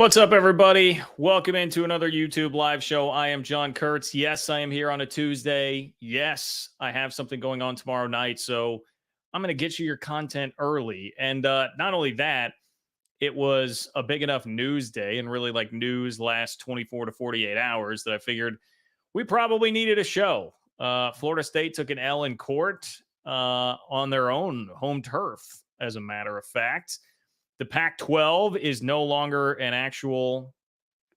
What's up, everybody? Welcome into another YouTube live show. I am John Kurtz. Yes, I am here on a Tuesday. Yes, I have something going on tomorrow night, so I'm going to get you your content early. And not only that, it was a big enough news day and really like news last 24 to 48 hours that I figured we probably needed a show. Florida State took an L in court on their own home turf, as a matter of fact. The Pac 12 is no longer an actual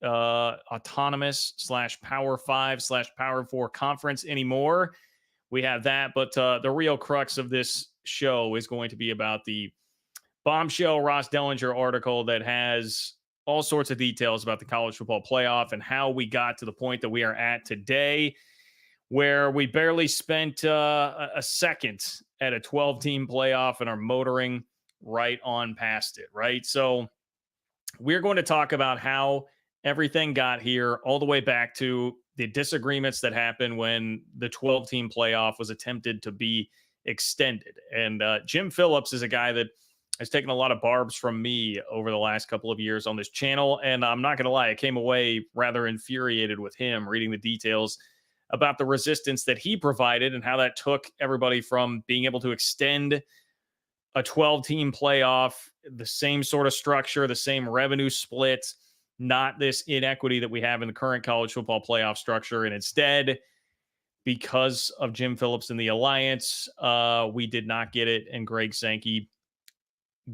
autonomous / Power 5 / Power 4 conference anymore. We have that, but the real crux of this show is going to be about the bombshell Ross Dellenger article that has all sorts of details about the college football playoff and how we got to the point that we are at today, where we barely spent a second at a 12-team playoff and are motoring right on past it, right? So we're going to talk about how everything got here, all the way back to the disagreements that happened when the 12-team playoff was attempted to be extended. And Jim Phillips is a guy that has taken a lot of barbs from me over the last couple of years on this channel. And I'm not going to lie, I came away rather infuriated with him reading the details about the resistance that he provided and how that took everybody from being able to extend a 12-team playoff, the same sort of structure, the same revenue split, not this inequity that we have in the current college football playoff structure. And instead, because of Jim Phillips and the Alliance, we did not get it. And Greg Sankey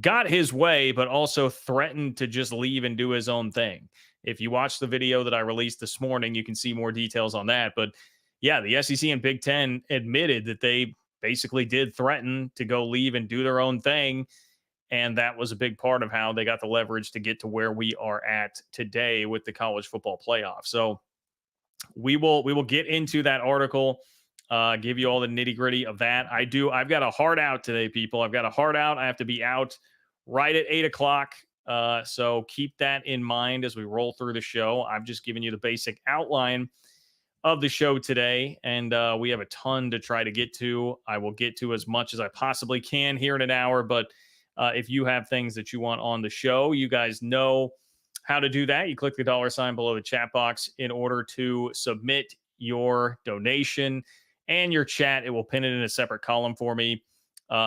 got his way, but also threatened to just leave and do his own thing. If you watch the video that I released this morning, you can see more details on that. But yeah, the SEC and Big Ten admitted that they basically did threaten to go leave and do their own thing. And that was a big part of how they got the leverage to get to where we are at today with the college football playoff. So we will get into that article, give you all the nitty gritty of that. I've got a hard out today, people. I've got a hard out. I have to be out right at 8:00. So keep that in mind as we roll through the show. I've just given you the basic outline of the show today, and we have a ton to try to get to. I will get to as much as I possibly can here in an hour, but if you have things that you want on the show, you guys know how to do that. You click the $ below the chat box in order to submit your donation and your chat. It will pin it in a separate column for me.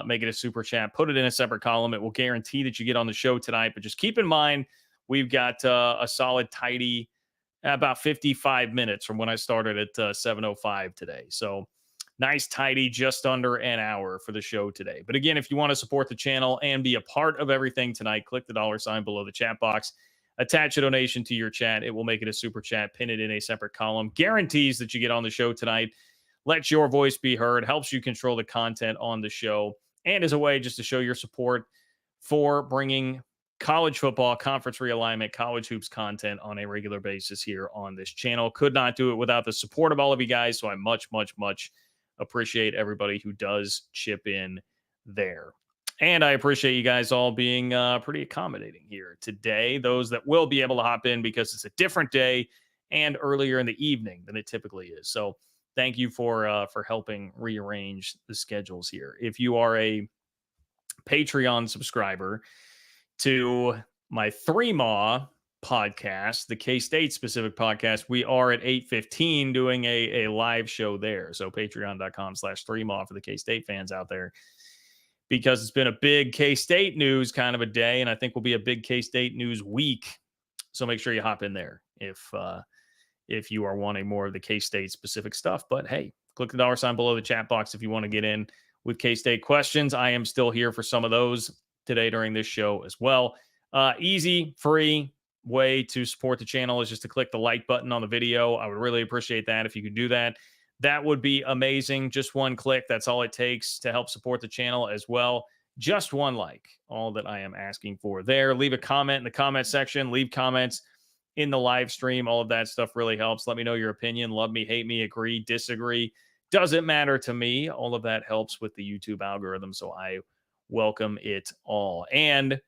Make it a super chat, put it in a separate column. It will guarantee that you get on the show tonight, but just keep in mind, we've got a solid, tidy about 55 minutes from when I started at 7:05 today. So nice, tidy, just under an hour for the show today. But again, if you want to support the channel and be a part of everything tonight, click the $ below the chat box. Attach a donation to your chat. It will make it a super chat, pin it in a separate column. Guarantees that you get on the show tonight. Let your voice be heard. Helps you control the content on the show. And as a way just to show your support for bringing college football, conference realignment, college hoops content on a regular basis here on this channel. Could not do it without the support of all of you guys. So I much appreciate everybody who does chip in there. And I appreciate you guys all being pretty accommodating here today. Those that will be able to hop in because it's a different day and earlier in the evening than it typically is. So thank you for helping rearrange the schedules here. If you are a Patreon subscriber to my 3MAW podcast, the K-State specific podcast, we are at 8:15 doing a live show there. So patreon.com/3MAW for the K-State fans out there, because it's been a big K-State news kind of a day, and I think will be a big K-State news week. So make sure you hop in there if you are wanting more of the K-State specific stuff. But hey, click the $ below the chat box if you want to get in with K-State questions. I am still here for some of those today during this show as well. Easy, free way to support the channel is just to click the like button on the video. I would really appreciate that if you could do that. That would be amazing. Just one click. That's all it takes to help support the channel as well. Just one like, all that I am asking for there. Leave a comment in the comment section. Leave comments in the live stream. All of that stuff really helps. Let me know your opinion. Love me, hate me, agree, disagree. Doesn't matter to me. All of that helps with the YouTube algorithm. So I welcome it all. And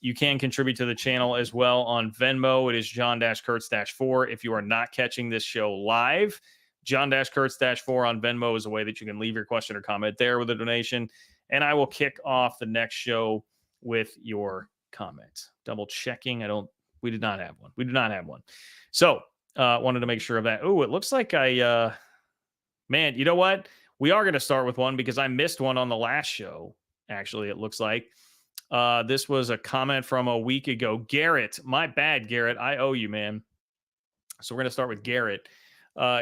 you can contribute to the channel as well on Venmo. It is John-Kurtz-4. If you are not catching this show live, John-Kurtz-4 on Venmo is a way that you can leave your question or comment there with a donation. And I will kick off the next show with your comment. Double checking. I don't We did not have one. We do not have one. So wanted to make sure of that. Oh, it looks like man, you know what? We are going to start with one because I missed one on the last show. Actually, it looks like this was a comment from a week ago. Garrett, my bad, Garrett. I owe you, man. So we're going to start with Garrett.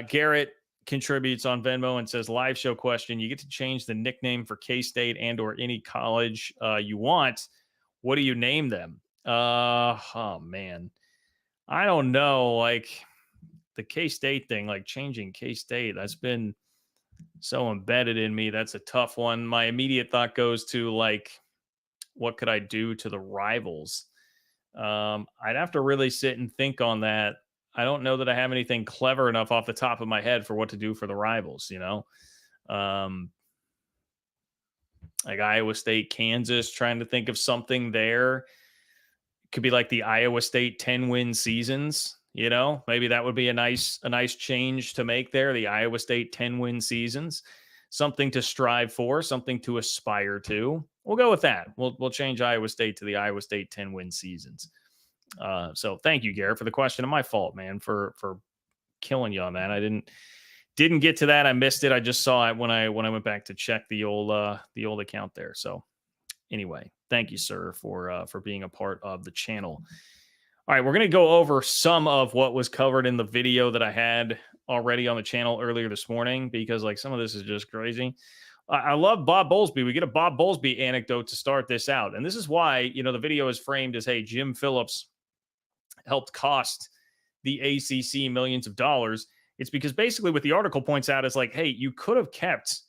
Garrett contributes on Venmo and says, live show question. You get to change the nickname for K-State and or any college you want. What do you name them? Oh, man. I don't know. Like the K-State thing, like changing K-State, that's been so embedded in me. That's a tough one. My immediate thought goes to like, what could I do to the rivals? I'd have to really sit and think on that. I don't know that I have anything clever enough off the top of my head for what to do for the rivals, you know? Like Iowa State, Kansas, trying to think of something there. Could be like the Iowa State 10-win seasons, you know? Maybe that would be a nice change to make there, the Iowa State 10-win seasons. Something to strive for, something to aspire to. We'll go with that. We'll change Iowa State to the Iowa State 10-win seasons. So thank you, Garrett, for the question. And my fault, man, for killing you on that. I didn't get to that. I missed it. I just saw it when I went back to check the old account there. So anyway, thank you, sir, for being a part of the channel. All right, we're going to go over some of what was covered in the video that I had already on the channel earlier this morning, because like some of this is just crazy. I love Bob Bowlesby. We get a Bob Bowlesby anecdote to start this out. And this is why, you know, the video is framed as, hey, Jim Phillips helped cost the ACC millions of dollars. It's because basically what the article points out is like, hey, you could have kept,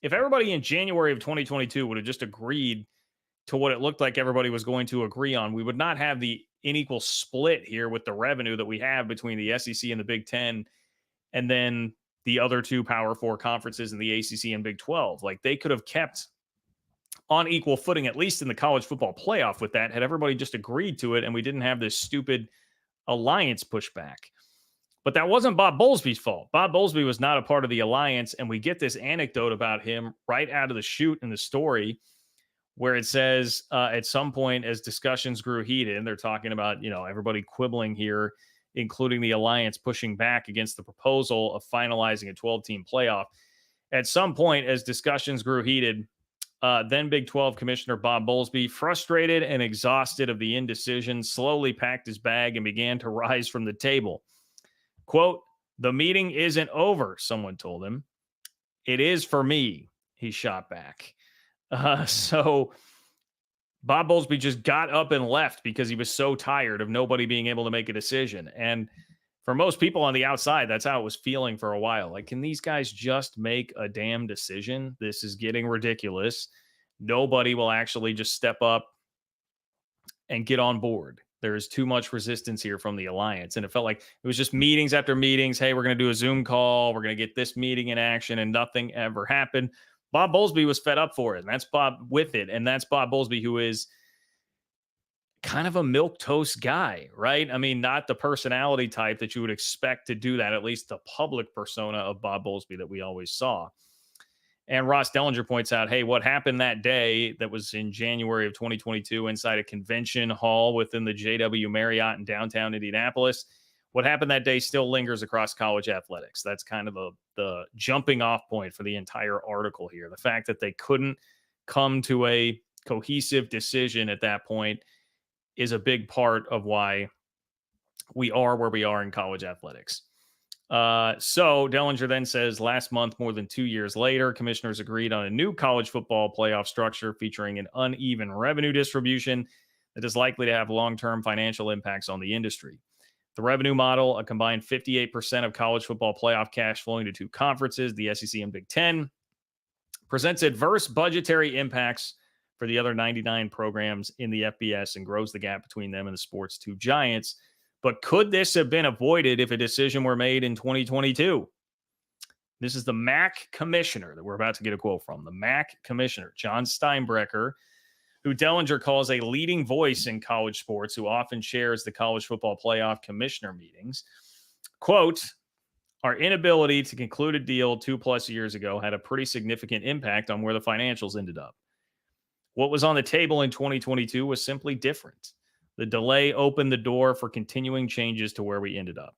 if everybody in January of 2022 would have just agreed to what it looked like everybody was going to agree on, we would not have the unequal split here with the revenue that we have between the SEC and the Big Ten, and then the other two Power Four conferences in the ACC and Big 12. Like they could have kept on equal footing, at least in the college football playoff with that, had everybody just agreed to it and we didn't have this stupid alliance pushback. But that wasn't Bob Bowlesby's fault. Bob Bowlesby was not a part of the alliance, and we get this anecdote about him right out of the chute in the story where it says at some point as discussions grew heated, and they're talking about, you know, everybody quibbling here, including the alliance pushing back against the proposal of finalizing a 12-team playoff. At some point as discussions grew heated, then Big 12 Commissioner Bob Bowlesby, frustrated and exhausted of the indecision, slowly packed his bag and began to rise from the table. Quote, "The meeting isn't over," someone told him. "It is for me," he shot back. So Bob Bowlesby just got up and left because he was so tired of nobody being able to make a decision. And for most people on the outside, that's how it was feeling for a while. Like, can these guys just make a damn decision? This is getting ridiculous. Nobody will actually just step up and get on board. There is too much resistance here from the alliance. And it felt like it was just meetings after meetings. Hey, we're going to do a Zoom call. We're going to get this meeting in action, and nothing ever happened. Bob Bowlesby was fed up for it, and that's Bob with it. And that's Bob Bowlesby, who is kind of a milquetoast guy, right? I mean, not the personality type that you would expect to do that, at least the public persona of Bob Bowlesby that we always saw. And Ross Dellenger points out, hey, what happened that day that was in January of 2022 inside a convention hall within the JW Marriott in downtown Indianapolis, what happened that day still lingers across college athletics. That's kind of the jumping off point for the entire article here. The fact that they couldn't come to a cohesive decision at that point is a big part of why we are where we are in college athletics. So Dellenger then says, last month, more than 2 years later, commissioners agreed on a new college football playoff structure featuring an uneven revenue distribution that is likely to have long-term financial impacts on the industry. The revenue model, a combined 58% of college football playoff cash flowing to two conferences, the SEC and Big Ten, presents adverse budgetary impacts for the other 99 programs in the FBS and grows the gap between them and the sport's two giants. But could this have been avoided if a decision were made in 2022? This is the MAC commissioner that we're about to get a quote from. The MAC commissioner, John Steinbrecher, who Dellenger calls a leading voice in college sports, who often chairs the college football playoff commissioner meetings. Quote, "Our inability to conclude a deal 2+ years ago had a pretty significant impact on where the financials ended up. What was on the table in 2022 was simply different. The delay opened the door for continuing changes to where we ended up.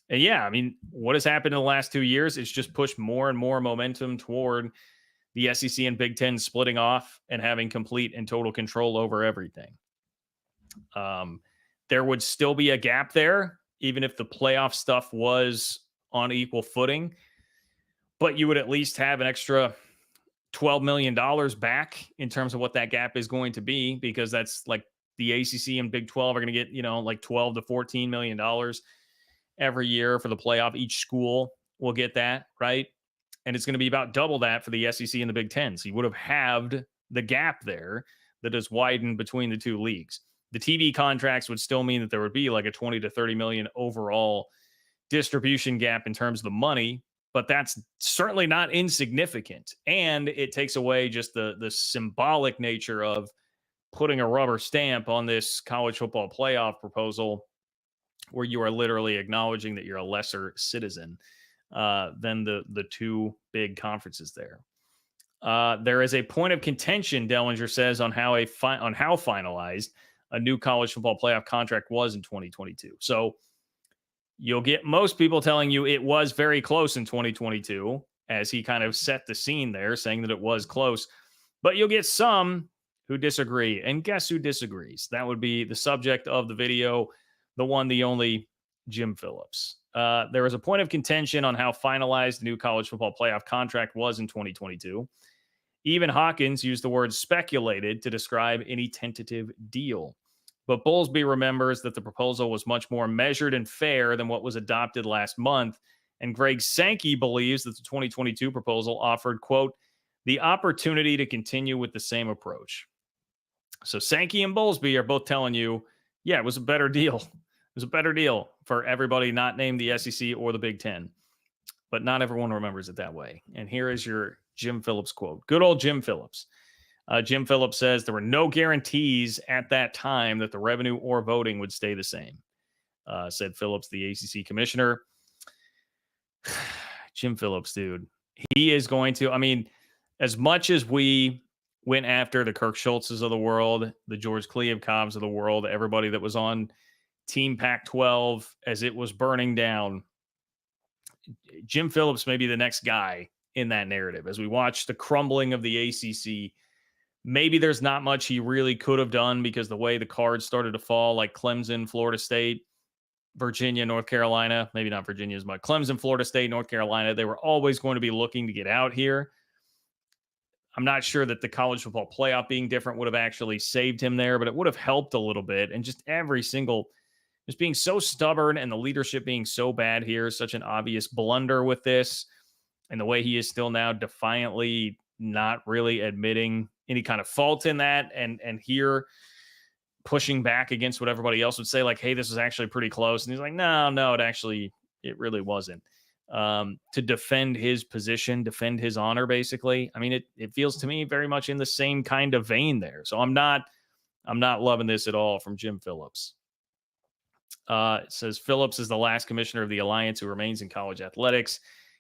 And yeah, I mean, what has happened in the last 2 years? It's just pushed more and more momentum toward the SEC and Big Ten splitting off and having complete and total control over everything. There would still be a gap there, even if the playoff stuff was on equal footing, but you would at least have an extra $12 million back in terms of what that gap is going to be, because that's like the ACC and Big 12 are going to get, like $12 to $14 million every year for the playoff. Each school will get that, right? And it's going to be about double that for the SEC and the Big Ten. So you would have halved the gap there that has widened between the two leagues. The TV contracts would still mean that there would be like a 20 to 30 million overall distribution gap in terms of the money, but that's certainly not insignificant. And it takes away just the symbolic nature of putting a rubber stamp on this college football playoff proposal, where you are literally acknowledging that you're a lesser citizen than the two big conferences there. There is a point of contention, Dellenger says, on how finalized a new college football playoff contract was in 2022. So you'll get most people telling you it was very close in 2022, as he kind of set the scene there, saying that it was close. But you'll get some who disagree. And guess who disagrees? That would be the subject of the video, the one, the only, Jim Phillips. There is a point of contention on how finalized the new college football playoff contract was in 2022. Even Hawkins used the word speculated to describe any tentative deal. But Bowlesby remembers that the proposal was much more measured and fair than what was adopted last month. And Greg Sankey believes that the 2022 proposal offered, quote, the opportunity to continue with the same approach. So Sankey and Bowlesby are both telling you, yeah, it was a better deal. It was a better deal for everybody not named the SEC or the Big Ten. But not everyone remembers it that way. And here is your Jim Phillips quote. Good old Jim Phillips. Jim Phillips says there were no guarantees at that time that the revenue or voting would stay the same, said Phillips, the ACC commissioner. Jim Phillips, dude, he is going to, I mean, as much as we went after the Kirk Schultzes of the world, the George Kliavkovs of the world, everybody that was on Team Pac-12 as it was burning down, Jim Phillips may be the next guy in that narrative. As we watch the crumbling of the ACC, maybe there's not much he really could have done because the way the cards started to fall, like Clemson, Florida State, Virginia, North Carolina, maybe not Virginia as much, Clemson, Florida State, North Carolina, they were always going to be looking to get out here. I'm not sure that the college football playoff being different would have actually saved him there, but it would have helped a little bit. And just every single, just being so stubborn and the leadership being so bad here, such an obvious blunder with this, and the way he is still now defiantly not really admitting any kind of fault in that, and here pushing back against what everybody else would say, like, hey, this is actually pretty close. And he's like, no, it really wasn't. To defend his position, defend his honor, basically. I mean, it feels to me very much in the same kind of vein there. So I'm not loving this at all from Jim Phillips. It says Phillips is the last commissioner of the Alliance who remains in college athletics.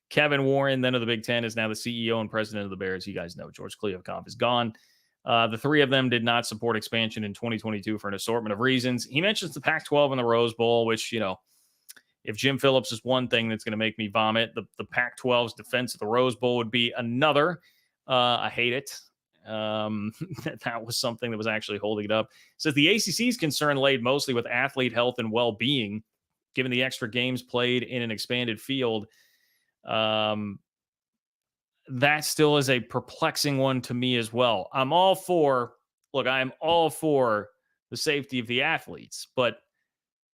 Kevin Warren, then of the Big Ten, is now the CEO and president of the Bears. You guys know George Kliavkov is gone. The three of them did not support expansion in 2022 for an assortment of reasons. He mentions the Pac-12 and the Rose Bowl, which, if Jim Phillips is one thing that's going to make me vomit, the Pac-12's defense of the Rose Bowl would be another. I hate it. That was something that was actually holding it up. It says the ACC's concern laid mostly with athlete health and well-being, given the extra games played in an expanded field. That still is a perplexing one to me as well. I'm all for the safety of the athletes, but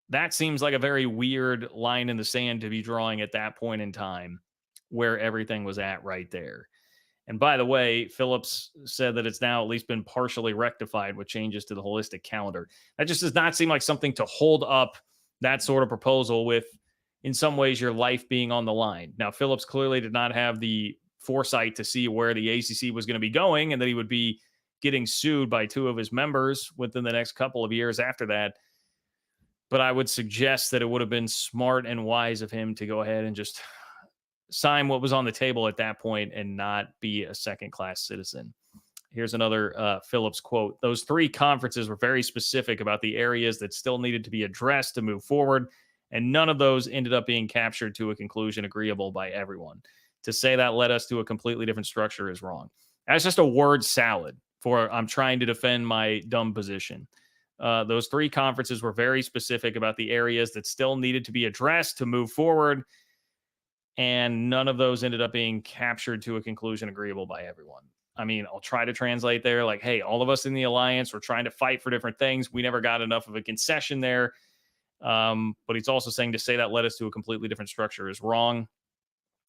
that seems like a very weird line in the sand to be drawing at that point in time where everything was at right there. And by the way, Phillips said that it's now at least been partially rectified with changes to the holistic calendar. That just does not seem like something to hold up that sort of proposal with, in some ways, your life being on the line. Now, Phillips clearly did not have the foresight to see where the ACC was going to be going and that he would be getting sued by two of his members within the next couple of years after that. But I would suggest that it would have been smart and wise of him to go ahead and just sign what was on the table at that point and not be a second-class citizen. Here's another Phillips quote. Those three conferences were very specific about the areas that still needed to be addressed to move forward, and none of those ended up being captured to a conclusion agreeable by everyone. To say that led us to a completely different structure is wrong. That's just a word salad for I'm trying to defend my dumb position. Those three conferences were very specific about the areas that still needed to be addressed to move forward, and none of those ended up being captured to a conclusion agreeable by everyone. I mean, I'll try to translate there like, hey, all of us in the alliance were trying to fight for different things. We never got enough of a concession there. But he's also saying to say that led us to a completely different structure is wrong.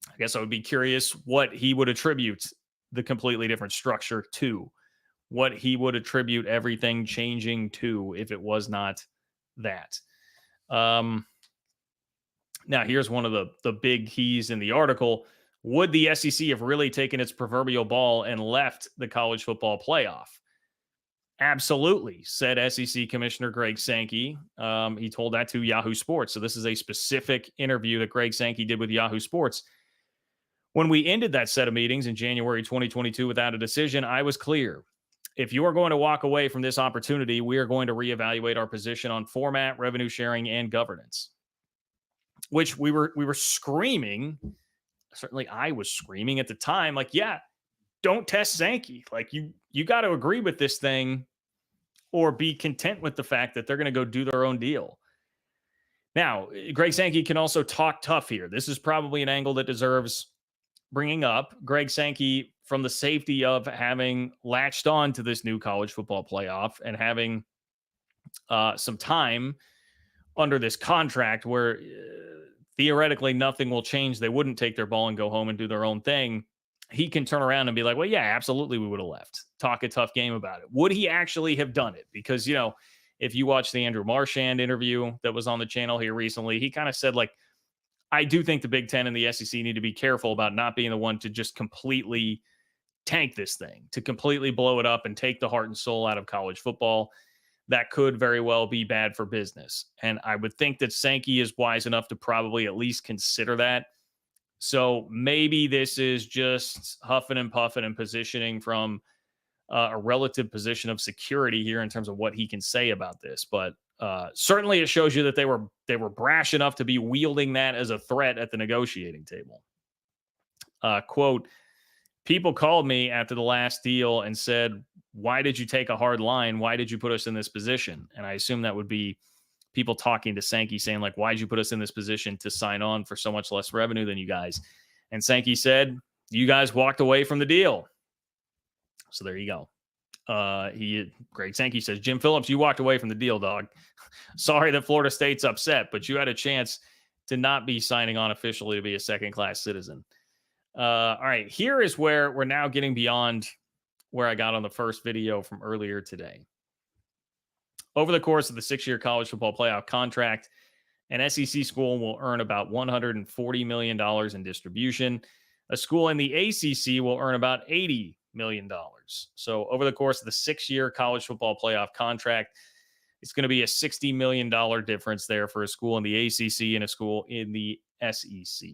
I guess I would be curious what he would attribute the completely different structure to, what he would attribute everything changing to if it was not that. Now, here's one of the big keys in the article. Would the SEC have really taken its proverbial ball and left the college football playoff? Absolutely, said SEC Commissioner Greg Sankey. He told that to Yahoo Sports. So this is a specific interview that Greg Sankey did with Yahoo Sports. When we ended that set of meetings in January 2022 without a decision, I was clear. If you are going to walk away from this opportunity, we are going to reevaluate our position on format, revenue sharing, and governance. Which we were screaming. Certainly I was screaming at the time, like, yeah, don't test Sankey. Like, you got to agree with this thing or be content with the fact that they're going to go do their own deal. Now, Greg Sankey can also talk tough here. This is probably an angle that deserves bringing up. Greg Sankey, from the safety of having latched on to this new college football playoff and having some time under this contract where theoretically nothing will change, they wouldn't take their ball and go home and do their own thing, he can turn around and be like, well, yeah, absolutely, we would have left. Talk a tough game about it. Would he actually have done it? Because, you know, if you watch the Andrew Marchand interview that was on the channel here recently, he kind of said, like, I do think the Big Ten and the SEC need to be careful about not being the one to just completely tank this thing, to completely blow it up and take the heart and soul out of college football. That could very well be bad for business. And I would think that Sankey is wise enough to probably at least consider that. So maybe this is just huffing and puffing and positioning from a relative position of security here in terms of what he can say about this. But certainly it shows you that they were brash enough to be wielding that as a threat at the negotiating table. Quote, people called me after the last deal and said, why did you take a hard line? Why did you put us in this position? And I assume that would be people talking to Sankey saying, like, why did you put us in this position to sign on for so much less revenue than you guys? And Sankey said, you guys walked away from the deal. So there you go. Greg Sankey says, Jim Phillips, you walked away from the deal, dog. Sorry that Florida State's upset, but you had a chance to not be signing on officially to be a second-class citizen. All right, here is where we're now getting beyond where I got on the first video from earlier today. Over the course of the 6-year college football playoff contract, an SEC school will earn about $140 million in distribution. A school in the ACC will earn about $80 million. So over the course of the 6-year college football playoff contract, it's going to be a $60 million difference there for a school in the ACC and a school in the SEC.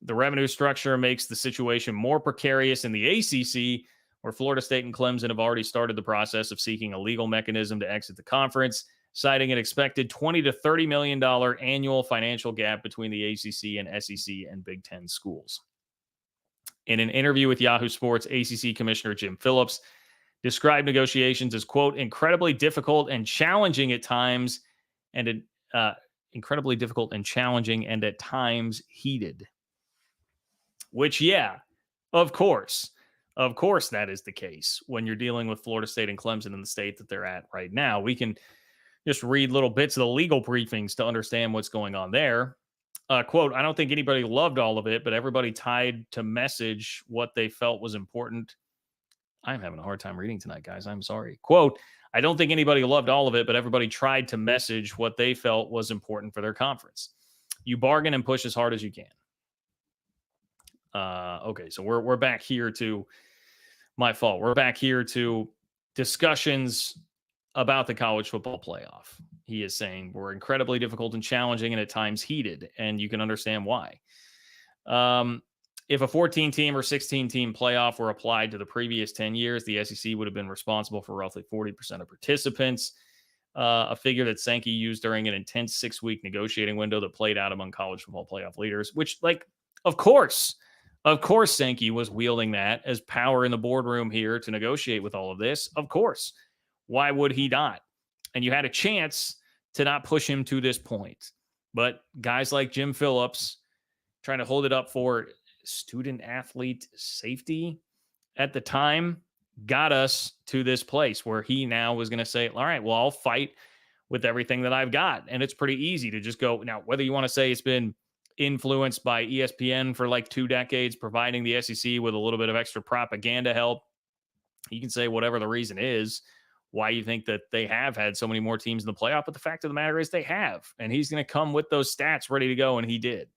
The revenue structure makes the situation more precarious in the ACC, where Florida State and Clemson have already started the process of seeking a legal mechanism to exit the conference, citing an expected $20 to $30 million annual financial gap between the ACC and SEC and Big Ten schools. In an interview with Yahoo Sports, ACC Commissioner Jim Phillips described negotiations as, quote, incredibly difficult and challenging at times, and incredibly difficult and challenging and at times heated. Which, yeah, of course that is the case when you're dealing with Florida State and Clemson in the state that they're at right now. We can just read little bits of the legal briefings to understand what's going on there. Quote, I don't think anybody loved all of it, but everybody tried to message what they felt was important. I'm having a hard time reading tonight, guys. I'm sorry. Quote, I don't think anybody loved all of it, but everybody tried to message what they felt was important for their conference. You bargain and push as hard as you can. Okay, so we're back here to my fault. We're back here to discussions about the college football playoff. He is saying we're incredibly difficult and challenging and at times heated, and you can understand why. If a 14-team or 16-team playoff were applied to the previous 10 years, the SEC would have been responsible for roughly 40% of participants, a figure that Sankey used during an intense 6-week negotiating window that played out among college football playoff leaders, which, like, of course, Sankey was wielding that as power in the boardroom here to negotiate with all of this. Of course. Why would he not? And you had a chance to not push him to this point. But guys like Jim Phillips trying to hold it up for student athlete safety at the time got us to this place where he now was going to say, all right, well, I'll fight with everything that I've got. And it's pretty easy to just go. Now, whether you want to say it's been influenced by ESPN for like 2 decades, providing the SEC with a little bit of extra propaganda help, you can say whatever the reason is why you think that they have had so many more teams in the playoff. But the fact of the matter is they have, and he's going to come with those stats ready to go. And he did.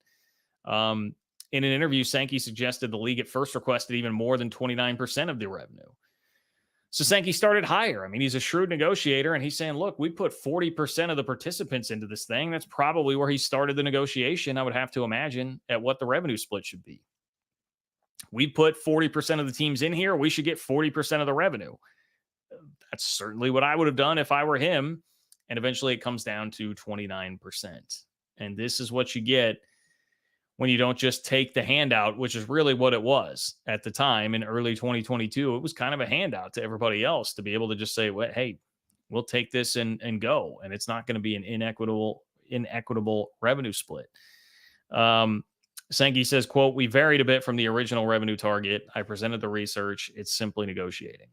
In an interview, Sankey suggested the league at first requested even more than 29% of the revenue. So Sankey started higher. I mean, he's a shrewd negotiator, and he's saying, look, we put 40% of the participants into this thing. That's probably where he started the negotiation, I would have to imagine, at what the revenue split should be. We put 40% of the teams in here. We should get 40% of the revenue. That's certainly what I would have done if I were him. And eventually it comes down to 29%. And this is what you get when you don't just take the handout, which is really what it was at the time in early 2022. It was kind of a handout to everybody else to be able to just say, well, hey, we'll take this and go. And it's not going to be an inequitable revenue split. Sankey says, quote, we varied a bit from the original revenue target. I presented the research. It's simply negotiating.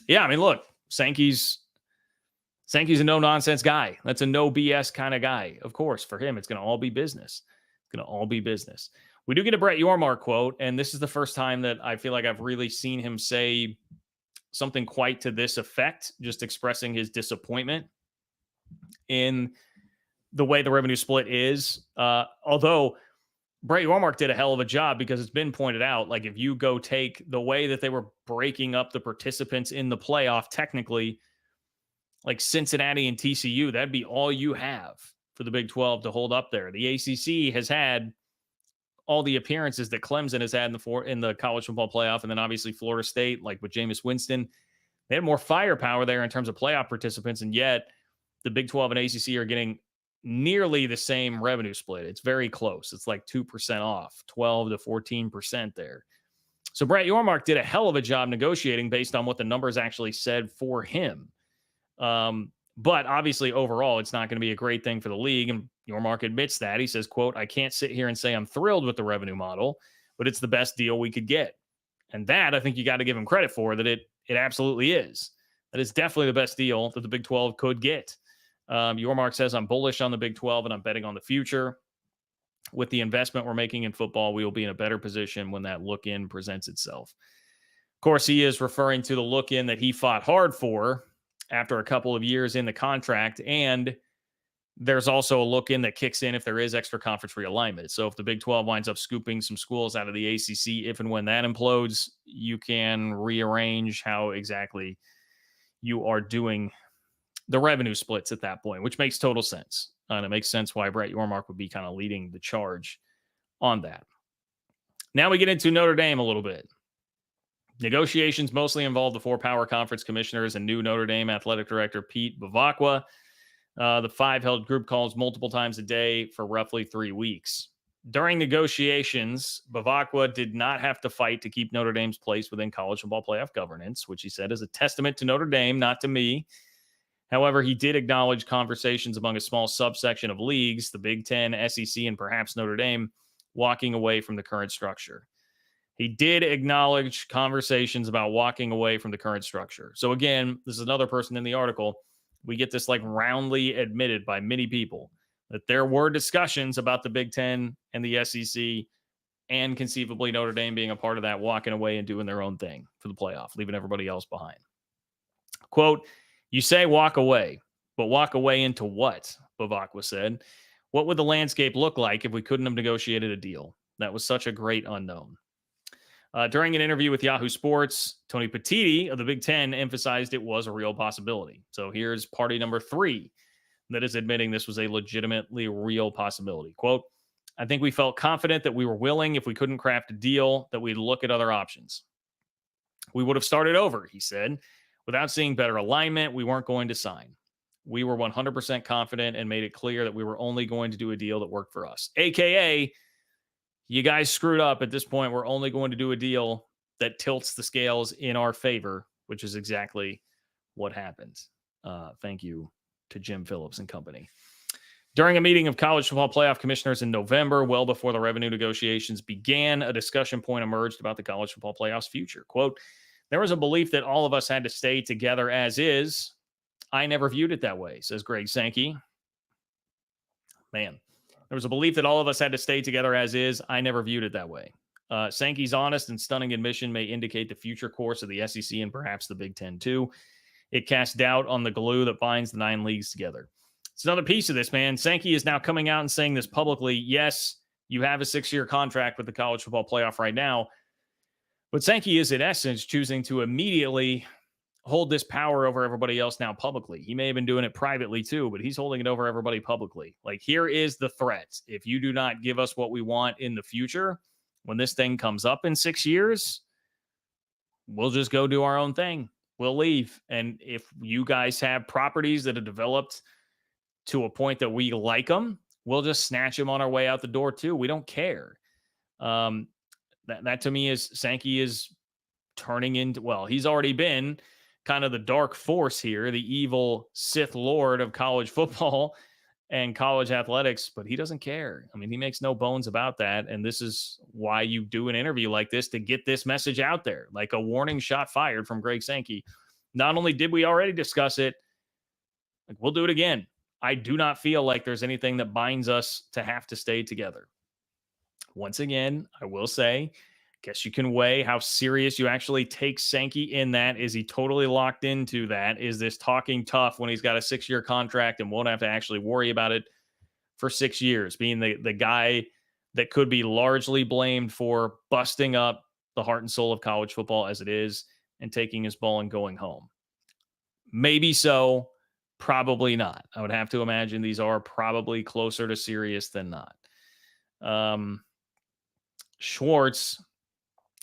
Yeah, I mean, look, Sankey's a no-nonsense guy. That's a no BS kind of guy. Of course, for him, it's going to all be business. It's going to all be business. We do get a Brett Yormark quote, and this is the first time that I feel like I've really seen him say something quite to this effect, just expressing his disappointment in the way the revenue split is. Although Brett Yormark did a hell of a job, because it's been pointed out, like, if you go take the way that they were breaking up the participants in the playoff, technically, like Cincinnati and TCU, that'd be all you have for the Big 12 to hold up there. The ACC has had all the appearances that Clemson has had in the college football playoff, and then obviously Florida State, like with Jameis Winston, they had more firepower there in terms of playoff participants, and yet the Big 12 and ACC are getting nearly the same revenue split. It's very close. It's like 2% off, 12 to 14% there. So Brett Yormark did a hell of a job negotiating based on what the numbers actually said for him. But obviously overall, it's not going to be a great thing for the league. And Yormark admits that. He says, quote, I can't sit here and say I'm thrilled with the revenue model, but it's the best deal we could get. And that, I think you got to give him credit for, that it absolutely is. That is definitely the best deal that the Big 12 could get. Yormark says, I'm bullish on the Big 12 and I'm betting on the future. With the investment we're making in football, we will be in a better position when that look-in presents itself. Of course, he is referring to the look-in that he fought hard for after a couple of years in the contract. And there's also a look-in that kicks in if there is extra conference realignment. So if the Big 12 winds up scooping some schools out of the ACC, if and when that implodes, you can rearrange how exactly you are doing the revenue splits at that point, which makes total sense. And it makes sense why Brett Yormark would be kind of leading the charge on that. Now we get into Notre Dame a little bit. Negotiations mostly involve the 4 power conference commissioners and new Notre Dame athletic director Pete Bevacqua. The 5 held group calls multiple times a day for roughly 3 weeks. During negotiations, Bevacqua did not have to fight to keep Notre Dame's place within college football playoff governance, which he said is a testament to Notre Dame, not to me. However, he did acknowledge conversations among a small subsection of leagues, the Big Ten, SEC, and perhaps Notre Dame, walking away from the current structure. He did acknowledge conversations about walking away from the current structure. So again, this is another person in the article. We get this like roundly admitted by many people that there were discussions about the Big Ten and the SEC, and conceivably Notre Dame being a part of that, walking away and doing their own thing for the playoff, leaving everybody else behind. Quote, you say walk away, but walk away into what? Bevacqua said. What would the landscape look like if we couldn't have negotiated a deal? That was such a great unknown. During an interview with Yahoo Sports, Tony Petitti of the Big Ten emphasized it was a real possibility. So here's party number 3 that is admitting this was a legitimately real possibility. Quote, I think we felt confident that we were willing, if we couldn't craft a deal, that we'd look at other options. We would have started over, he said. Without seeing better alignment, we weren't going to sign. We were 100% confident and made it clear that we were only going to do a deal that worked for us. AKA, you guys screwed up at this point. We're only going to do a deal that tilts the scales in our favor, which is exactly what happened. Thank you to Jim Phillips and company. During a meeting of college football playoff commissioners in November, well before the revenue negotiations began, a discussion point emerged about the college football playoff's future. Quote, there was a belief that all of us had to stay together as is. I never viewed it that way, says Greg Sankey. Man, there was a belief that all of us had to stay together as is. I never viewed it that way. Sankey's honest and stunning admission may indicate the future course of the SEC and perhaps the Big Ten too. It casts doubt on the glue that binds the 9 leagues together. It's another piece of this, man. Sankey is now coming out and saying this publicly. Yes, you have a 6-year contract with the college football playoff right now, but Sankey is, in essence, choosing to immediately hold this power over everybody else now publicly. He may have been doing it privately too, but he's holding it over everybody publicly. Like, here is the threat. If you do not give us what we want in the future, when this thing comes up in 6 years, we'll just go do our own thing. We'll leave. And if you guys have properties that have developed to a point that we like them, we'll just snatch them on our way out the door too. We don't care. That to me is Sankey is turning into, well, he's already been kind of the dark force here, the evil Sith Lord of college football and college athletics, but he doesn't care. I mean, he makes no bones about that. And this is why you do an interview like this, to get this message out there, like a warning shot fired from Greg Sankey. Not only did we already discuss it, like, we'll do it again. I do not feel like there's anything that binds us to have to stay together. Once again, I will say, guess you can weigh how serious you actually take Sankey in that. Is he totally locked into that? Is this talking tough when he's got a 6-year contract and won't have to actually worry about it for 6 years, being the guy that could be largely blamed for busting up the heart and soul of college football as it is and taking his ball and going home? Maybe so. Probably not. I would have to imagine these are probably closer to serious than not. Schwartz,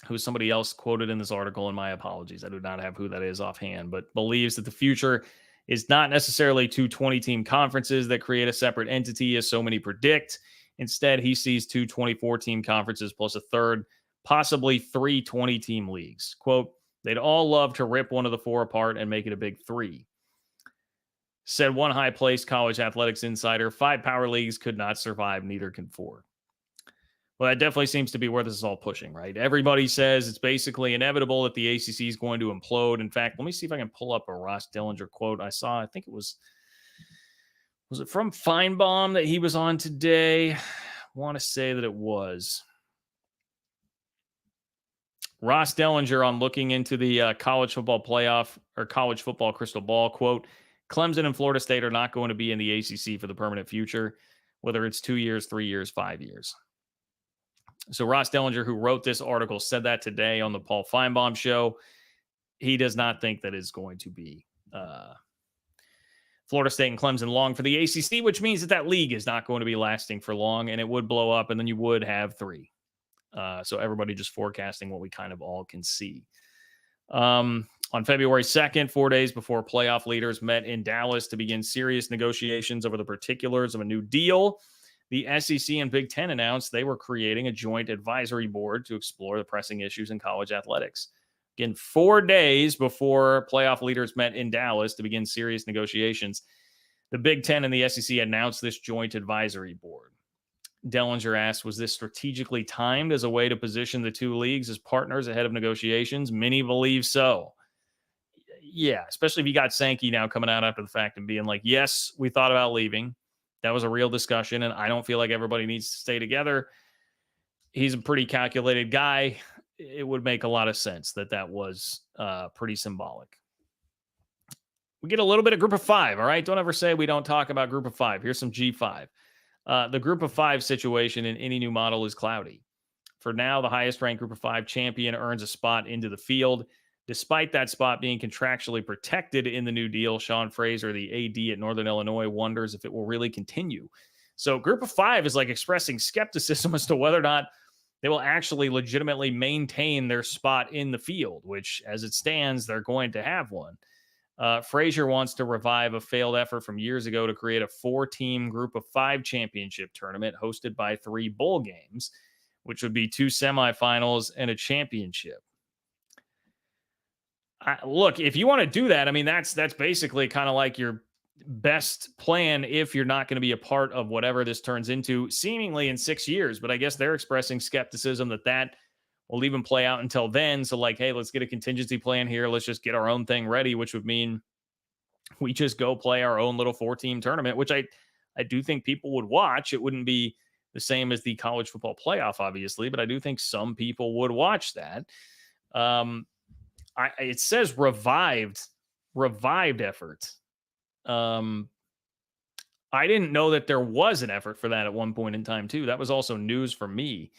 who's somebody else quoted in this article, and my apologies, I do not have who that is offhand, but believes that the future is not necessarily 2 20-team conferences that create a separate entity, as so many predict. Instead, he sees 2 24-team conferences plus a third, possibly 3 20-team leagues. Quote, they'd all love to rip one of the 4 apart and make it a big 3. Said one high-placed college athletics insider, 5 power leagues could not survive, neither can 4. Well, that definitely seems to be where this is all pushing, right? Everybody says it's basically inevitable that the ACC is going to implode. In fact, let me see if I can pull up a Ross Dellenger quote I saw. I think it was it from Feinbaum that he was on today? I want to say that it was. Ross Dellenger on looking into the college football playoff or college football crystal ball, quote, Clemson and Florida State are not going to be in the ACC for the permanent future, whether it's 2 years, 3 years, 5 years. So Ross Dellenger, who wrote this article, said that today on the Paul Feinbaum show. He does not think that is going to be Florida State and Clemson long for the ACC, which means that league is not going to be lasting for long, and it would blow up, and then you would have 3. So everybody just forecasting what we kind of all can see. On February 2nd, 4 days before playoff leaders met in Dallas to begin serious negotiations over the particulars of a new deal, the SEC and Big Ten announced they were creating a joint advisory board to explore the pressing issues in college athletics. Again, 4 days before playoff leaders met in Dallas to begin serious negotiations, the Big Ten and the SEC announced this joint advisory board. Dellenger asked, was this strategically timed as a way to position the 2 leagues as partners ahead of negotiations? Many believe so. Yeah, especially if you got Sankey now coming out after the fact and being like, yes, we thought about leaving. That was a real discussion, and I don't feel like everybody needs to stay together. He's a pretty calculated guy. It would make a lot of sense that was pretty symbolic. We get a little bit of Group of 5, all right? Don't ever say we don't talk about Group of 5. Here's some G5. The Group of 5 situation in any new model is cloudy. For now, the highest-ranked Group of 5 champion earns a spot into the field. Despite that spot being contractually protected in the new deal, Sean Fraser, the AD at Northern Illinois, wonders if it will really continue. So Group of Five is like expressing skepticism as to whether or not they will actually legitimately maintain their spot in the field, which, as it stands, they're going to have one. Frazier wants to revive a failed effort from years ago to create a 4-team Group of Five championship tournament hosted by 3 bowl games, which would be 2 semifinals and a championship. Look, if you want to do that, I mean, that's basically kind of like your best plan if you're not going to be a part of whatever this turns into seemingly in 6 years. But I guess they're expressing skepticism that will even play out until then. So like, hey, let's get a contingency plan here. Let's just get our own thing ready, which would mean we just go play our own little 4-team tournament, which I do think people would watch. It wouldn't be the same as the college football playoff, obviously, but I do think some people would watch that. It says revived effort. I didn't know that there was an effort for that at one point in time too. That was also news for me.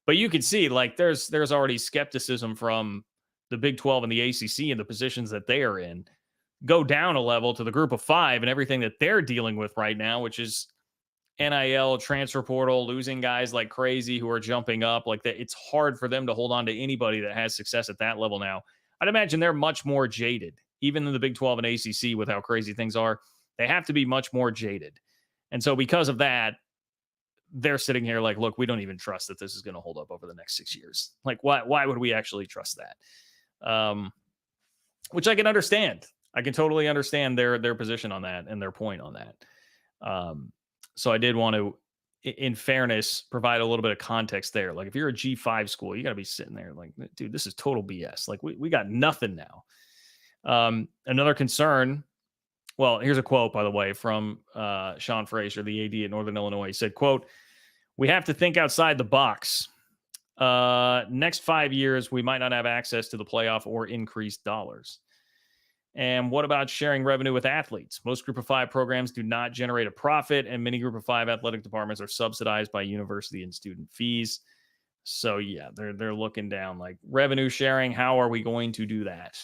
But you can see, like, there's already skepticism from the Big 12 and the ACC and the positions that they are in. Go down a level to the Group of Five and everything that they're dealing with right now, which is NIL, transfer portal, losing guys like crazy who are jumping up. Like that, it's hard for them to hold on to anybody that has success at that level now. I'd imagine they're much more jaded, even in the Big 12 and ACC with how crazy things are. They have to be much more jaded. And so because of that, they're sitting here like, look, we don't even trust that this is going to hold up over the next 6 years. Like, why would we actually trust that? Which I can understand. I can totally understand their position on that and their point on that. So I did want to, in fairness, provide a little bit of context there. Like if you're a G5 school, you got to be sitting there like, dude, this is total BS. Like we got nothing now. Another concern. Well, here's a quote, by the way, from Sean Frazier, the AD at Northern Illinois. He said, quote, "We have to think outside the box. Next 5 years, we might not have access to the playoff or increased dollars. And what about sharing revenue with athletes? Most Group of Five programs do not generate a profit, and many Group of Five athletic departments are subsidized by university and student fees. So, yeah, they're looking down like revenue sharing. How are we going to do that?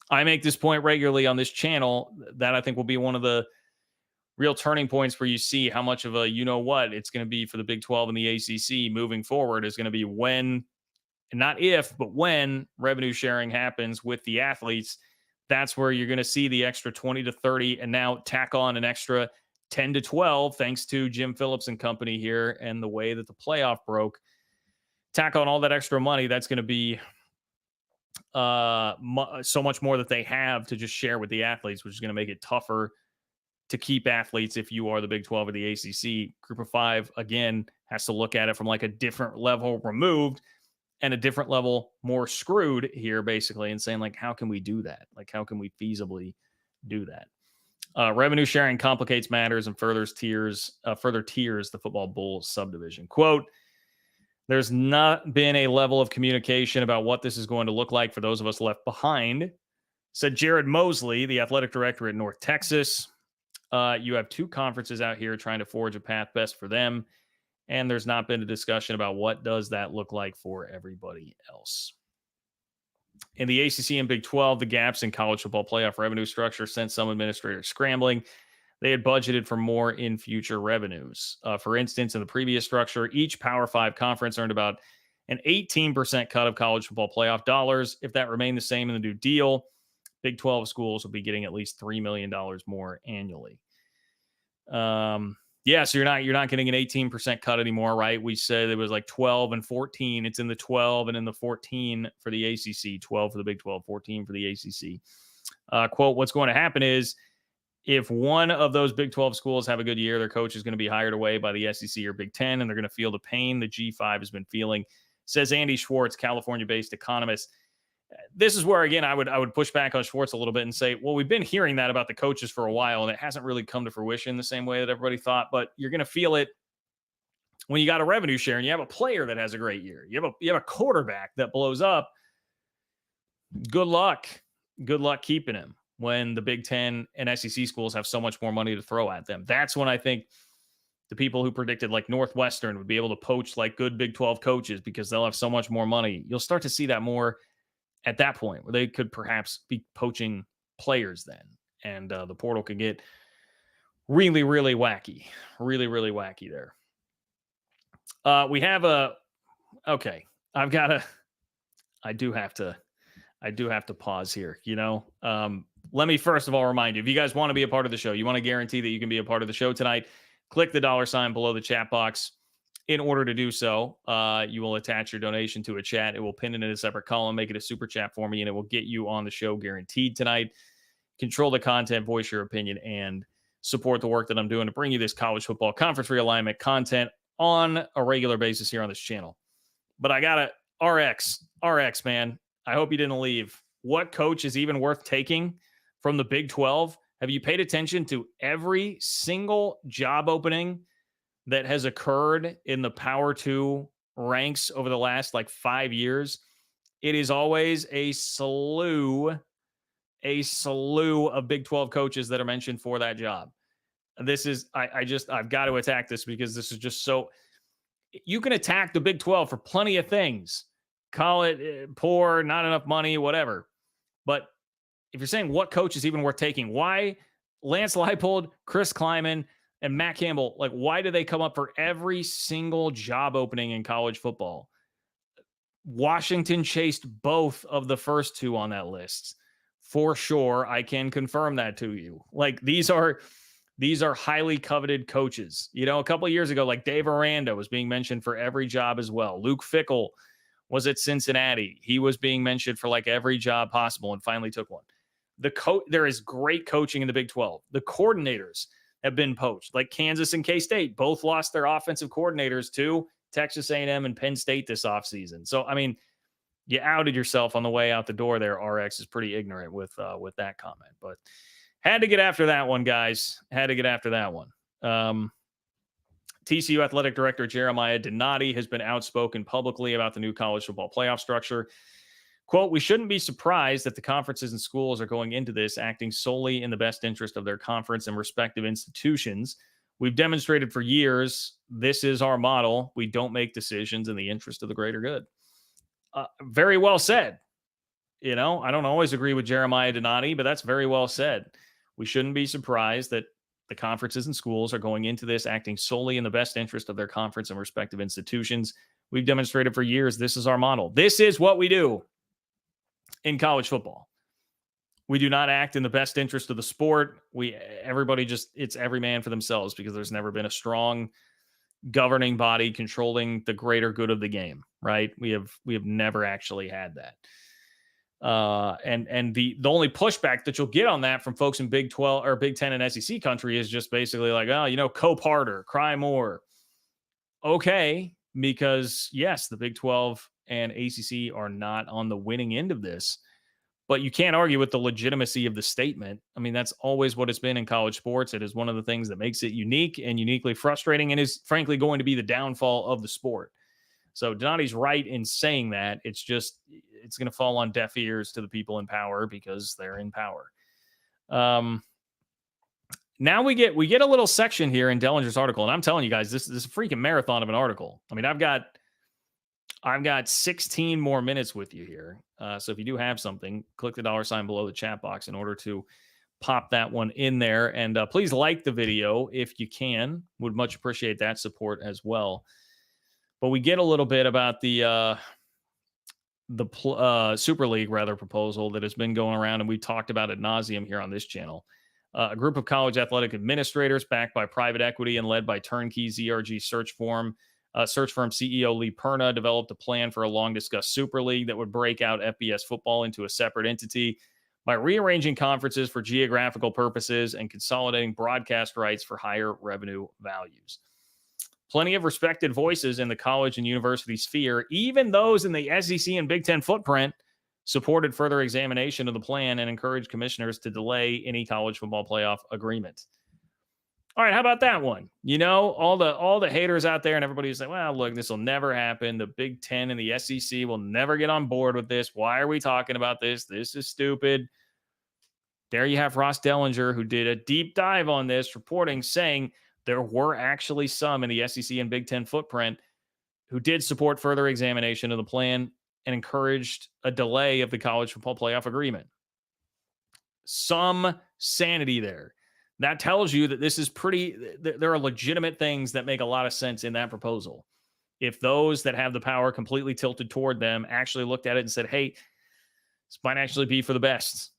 I make this point regularly on this channel that I think will be one of the real turning points where you see how much of a you-know-what it's going to be for the Big 12 and the ACC moving forward is going to be when, and not if, but when revenue sharing happens with the athletes. That's where you're going to see the extra 20 to 30 and now tack on an extra 10 to 12 thanks to Jim Phillips and company here and the way that the playoff broke. Tack on all that extra money. That's going to be so much more that they have to just share with the athletes, which is going to make it tougher to keep athletes if you are the Big 12 or the ACC. Group of Five, again, has to look at it from like a different level removed and a different level more screwed here, basically, and saying, like, how can we do that? Like, how can we feasibly do that? Revenue sharing complicates matters and further tiers the football bowl subdivision. Quote, "There's not been a level of communication about what this is going to look like for those of us left behind," said Jared Mosley, the athletic director at North Texas. You have 2 conferences out here trying to forge a path best for them, and there's not been a discussion about what does that look like for everybody else. In the ACC and Big 12, the gaps in college football playoff revenue structure sent some administrators scrambling. They had budgeted for more in future revenues. For instance, in the previous structure, each Power 5 conference earned about an 18% cut of college football playoff dollars. If that remained the same in the new deal, Big 12 schools will be getting at least $3 million more annually. Yeah, so you're not getting an 18% cut anymore, right? We said it was like 12 and 14. It's in the 12 and in the 14 for the ACC, 12 for the Big 12, 14 for the ACC. Quote, "What's going to happen is if one of those Big 12 schools have a good year, their coach is going to be hired away by the SEC or Big 10, and they're going to feel the pain the G5 has been feeling," says Andy Schwartz, California-based economist. This is where, again, I would push back on Schwartz a little bit and say, well, we've been hearing that about the coaches for a while, and it hasn't really come to fruition the same way that everybody thought. But you're going to feel it when you got a revenue share and you have a player that has a great year. You have a quarterback that blows up. Good luck keeping him when the Big 10 and SEC schools have so much more money to throw at them. That's when I think the people who predicted like Northwestern would be able to poach like good Big 12 coaches because they'll have so much more money. You'll start to see that more at that point where they could perhaps be poaching players then. And the portal could get really, really wacky. Really, really wacky there. We have okay. I've got to, I do have to, I do have to pause here. Let me first of all remind you, if you guys want to be a part of the show, you want to guarantee that you can be a part of the show tonight, click the $ below the chat box. In order to do so, you will attach your donation to a chat. It will pin it in a separate column, make it a super chat for me, and it will get you on the show guaranteed tonight. Control the content, voice your opinion, and support the work that I'm doing to bring you this college football conference realignment content on a regular basis here on this channel. But I got to RX, man. I hope you didn't leave. What coach is even worth taking from the Big 12? Have you paid attention to every single job opening that has occurred in the Power 2 ranks over the last 5 years? It is always a slew of Big 12 coaches that are mentioned for that job. This is, I've got to attack this because this is just so, you can attack the Big 12 for plenty of things. Call it poor, not enough money, whatever. But if you're saying what coach is even worth taking, why Lance Leipold, Chris Kleiman, and Matt Campbell, why do they come up for every single job opening in college football? Washington chased both of the first two on that list. For sure, I can confirm that to you. These are highly coveted coaches. A couple of years ago, Dave Aranda was being mentioned for every job as well. Luke Fickell was at Cincinnati. He was being mentioned for every job possible and finally took one. There is great coaching in the Big 12. The coordinators have been poached. Kansas and K-State both lost their offensive coordinators to Texas A&M and Penn State this offseason. So, you outed yourself on the way out the door there. RX is pretty ignorant with that comment, but had to get after that one, guys. Had to get after that one. TCU Athletic Director Jeremiah Donati has been outspoken publicly about the new college football playoff structure. Quote, "We shouldn't be surprised that the conferences and schools are going into this acting solely in the best interest of their conference and respective institutions. We've demonstrated for years this is our model. We don't make decisions in the interest of the greater good." Very well said. I don't always agree with Jeremiah Donati, but that's very well said. We shouldn't be surprised that the conferences and schools are going into this acting solely in the best interest of their conference and respective institutions. We've demonstrated for years this is our model. This is what we do in college football. We do not act in the best interest of the sport. It's every man for themselves because there's never been a strong governing body controlling the greater good of the game, right? We have never actually had that. And the only pushback that you'll get on that from folks in Big 12 or Big 10 and SEC country is just basically cope harder, cry more. Okay, because yes, the Big 12 and ACC are not on the winning end of this, but you can't argue with the legitimacy of the statement. That's always what it's been in college sports. It is one of the things that makes it unique and uniquely frustrating and is frankly going to be the downfall of the sport. So Donati's right in saying that. It's going to fall on deaf ears to the people in power because they're in power. Now we get a little section here in Dellenger's article, and I'm telling you guys, this is a freaking marathon of an article. I've got 16 more minutes with you here. So if you do have something, click the $ below the chat box in order to pop that one in there. And please like the video if you can. Would much appreciate that support as well. But we get a little bit about the Super League proposal that has been going around, and we talked about ad nauseum here on this channel. A group of college athletic administrators backed by private equity and led by turnkey ZRG search firm CEO Lee Perna developed a plan for a long-discussed Super League that would break out FBS football into a separate entity by rearranging conferences for geographical purposes and consolidating broadcast rights for higher revenue values. Plenty of respected voices in the college and university sphere, even those in the SEC and Big Ten footprint, supported further examination of the plan and encouraged commissioners to delay any college football playoff agreement. All right, how about that one? All the haters out there and everybody who's like, well, look, this will never happen. The Big Ten and the SEC will never get on board with this. Why are we talking about this? This is stupid. There you have Ross Dellenger, who did a deep dive on this, reporting, saying there were actually some in the SEC and Big Ten footprint who did support further examination of the plan and encouraged a delay of the college football playoff agreement. Some sanity there. That tells you that this is there are legitimate things that make a lot of sense in that proposal. If those that have the power completely tilted toward them actually looked at it and said, hey, this might actually be for the best.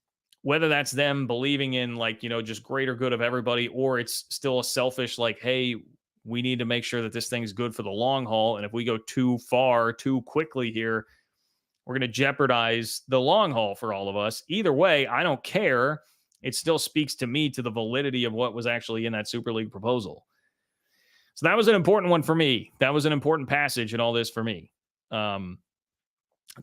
Whether that's them believing in just greater good of everybody, or it's still a selfish, hey, we need to make sure that this thing's good for the long haul. And if we go too far, too quickly here, we're going to jeopardize the long haul for all of us. Either way, I don't care. It still speaks to me to the validity of what was actually in that Super League proposal. So that was an important one for me. That was an important passage in all this for me.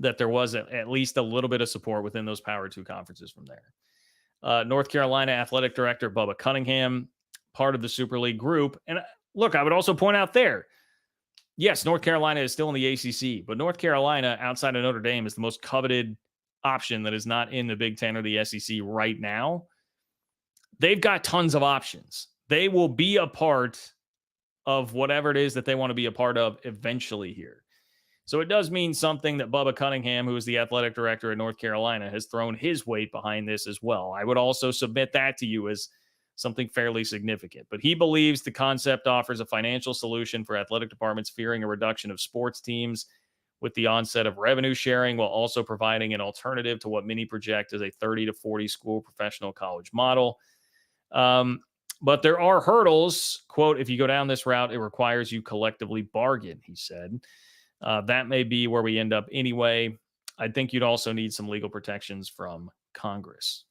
That there was at least a little bit of support within those Power 2 conferences from there. North Carolina Athletic Director Bubba Cunningham, part of the Super League group. And look, I would also point out there, yes, North Carolina is still in the ACC, but North Carolina outside of Notre Dame is the most coveted option that is not in the Big Ten or the SEC right now. They've got tons of options. They will be a part of whatever it is that they want to be a part of eventually here. So it does mean something that Bubba Cunningham, who is the athletic director at North Carolina, has thrown his weight behind this as well. I would also submit that to you as something fairly significant. But he believes the concept offers a financial solution for athletic departments fearing a reduction of sports teams with the onset of revenue sharing, while also providing an alternative to what many project as a 30 to 40 school professional college model. But there are hurdles. Quote, if you go down this route, it requires you collectively bargain, he said. That may be where we end up anyway. I think you'd also need some legal protections from Congress.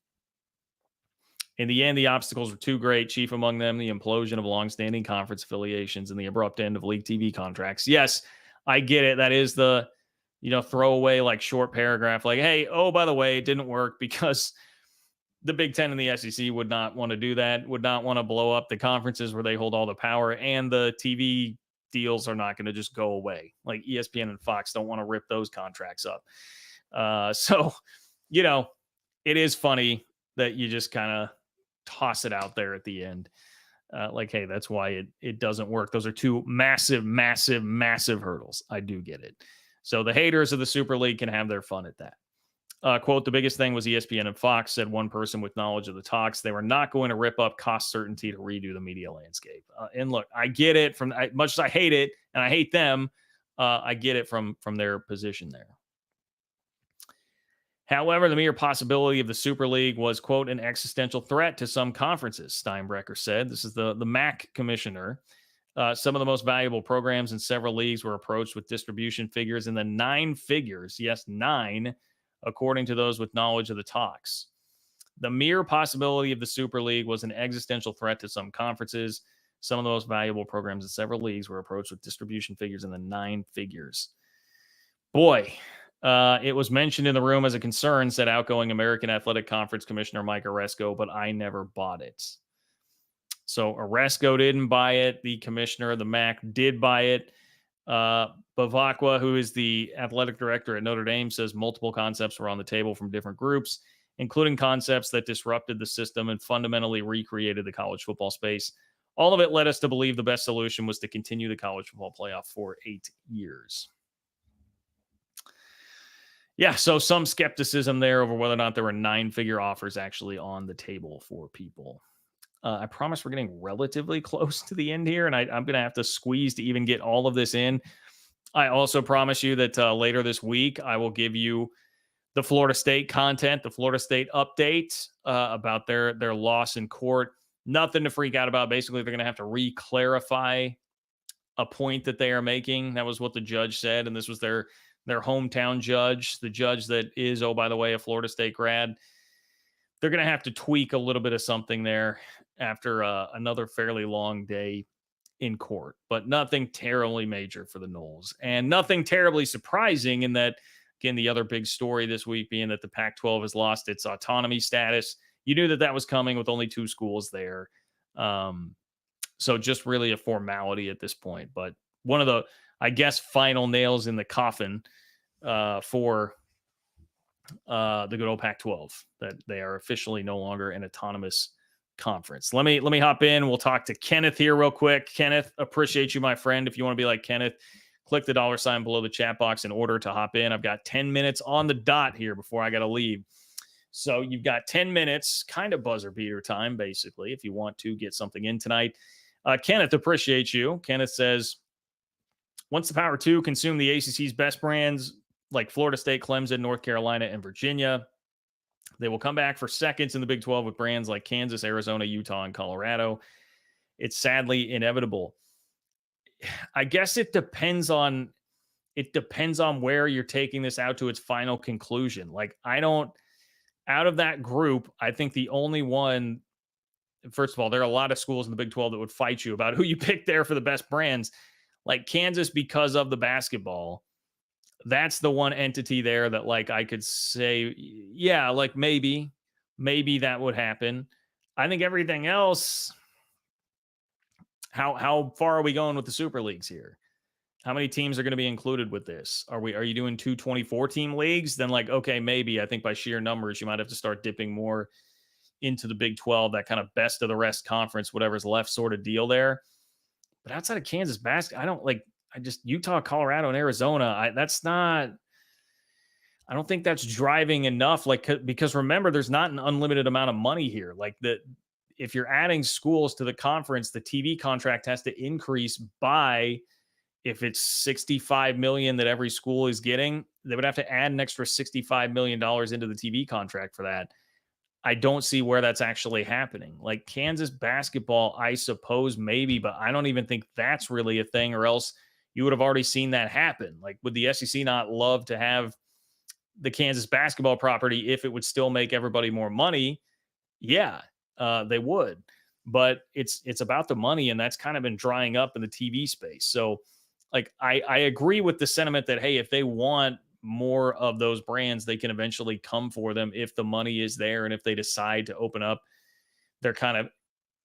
In the end, the obstacles were too great, chief among them the implosion of longstanding conference affiliations and the abrupt end of league TV contracts. Yes, I get it. That is the, throwaway, short paragraph, hey, oh, by the way, it didn't work because the Big Ten and the SEC would not want to do that, would not want to blow up the conferences where they hold all the power, and the TV deals are not going to just go away. Like ESPN and Fox don't want to rip those contracts up. So, it is funny that you just kind of toss it out there at the end. Hey, that's why it doesn't work. Those are two massive, massive, massive hurdles. I do get it. So the haters of the Super League can have their fun at that. Quote, the biggest thing was ESPN and Fox, said one person with knowledge of the talks. They were not going to rip up cost certainty to redo the media landscape. And look, I get it from much as I hate it and I hate them. I get it from their position there. However, the mere possibility of the Super League was, quote, an existential threat to some conferences, Steinbrecher said. This is the MAC commissioner. Some of the most valuable programs in several leagues were approached with distribution figures in the 9 figures. Yes, 9, according to those with knowledge of the talks. The mere possibility of the Super League was an existential threat to some conferences. Some of the most valuable programs in several leagues were approached with distribution figures in the 9 figures. Boy, it was mentioned in the room as a concern, said outgoing American Athletic Conference Commissioner Mike Oresco, but I never bought it. So Oresco didn't buy it. The commissioner of the MAC did buy it. Bavakwa, who is the athletic director at Notre Dame, says multiple concepts were on the table from different groups, including concepts that disrupted the system and fundamentally recreated the college football space. All of it led us to believe the best solution was to continue the college football playoff for 8 years. Yeah, so some skepticism there over whether or not there were 9-figure offers actually on the table for people. I promise we're getting relatively close to the end here, and I'm going to have to squeeze to even get all of this in. I also promise you that later this week, I will give you the Florida State content, the Florida State update about their loss in court. Nothing to freak out about. Basically, they're going to have to re-clarify a point that they are making. That was what the judge said, and this was their hometown judge, the judge that is, oh, by the way, a Florida State grad. They're going to have to tweak a little bit of something there after another fairly long day in court, but nothing terribly major for the Noles, and nothing terribly surprising in that, again, the other big story this week being that the Pac-12 has lost its autonomy status. You knew that was coming with only 2 schools there. So just really a formality at this point, but one of the, I guess, final nails in the coffin for the good old Pac-12, that they are officially no longer an autonomous conference. Let me hop in. We'll talk to Kenneth here real quick. Kenneth, appreciate you, my friend. If you want to be like Kenneth, click the $ below the chat box in order to hop in. I've got 10 minutes on the dot here before I got to leave. So you've got 10 minutes, kind of buzzer beater time, basically, if you want to get something in tonight. Kenneth, appreciate you. Kenneth says, once the Power Two consume the ACC's best brands like Florida State, Clemson, North Carolina, and Virginia, they will come back for seconds in the Big 12 with brands like Kansas, Arizona, Utah, and Colorado. It's sadly inevitable. I guess it depends on where you're taking this out to its final conclusion. Like, out of that group, I think the only one, first of all, there are a lot of schools in the Big 12 that would fight you about who you pick there for the best brands. Like Kansas, because of the basketball, that's the one entity there that, like, I could say, yeah, like maybe that would happen. I think everything else, how far are we going with the super leagues here? How many teams are going to be included with this? Are you doing 24 team leagues? Then, like, okay, maybe. I think by sheer numbers, you might have to start dipping more into the Big 12, that kind of best of the rest conference, whatever's left sort of deal there. But outside of Kansas basketball, Utah, Colorado, and Arizona, I don't think that's driving enough. Like, because remember, there's not an unlimited amount of money here. Like, if you're adding schools to the conference, the TV contract has to increase by, if it's $65 million that every school is getting, they would have to add an extra $65 million into the TV contract for that. I don't see where that's actually happening. Like Kansas basketball, I suppose maybe, but I don't even think that's really a thing, or else you would have already seen that happen. Like, would the SEC not love to have the Kansas basketball property if it would still make everybody more money? Yeah, they would. But it's about the money, and that's kind of been drying up in the TV space. So, like, I agree with the sentiment that, hey, if they want more of those brands, they can eventually come for them if the money is there and if they decide to open up their kind of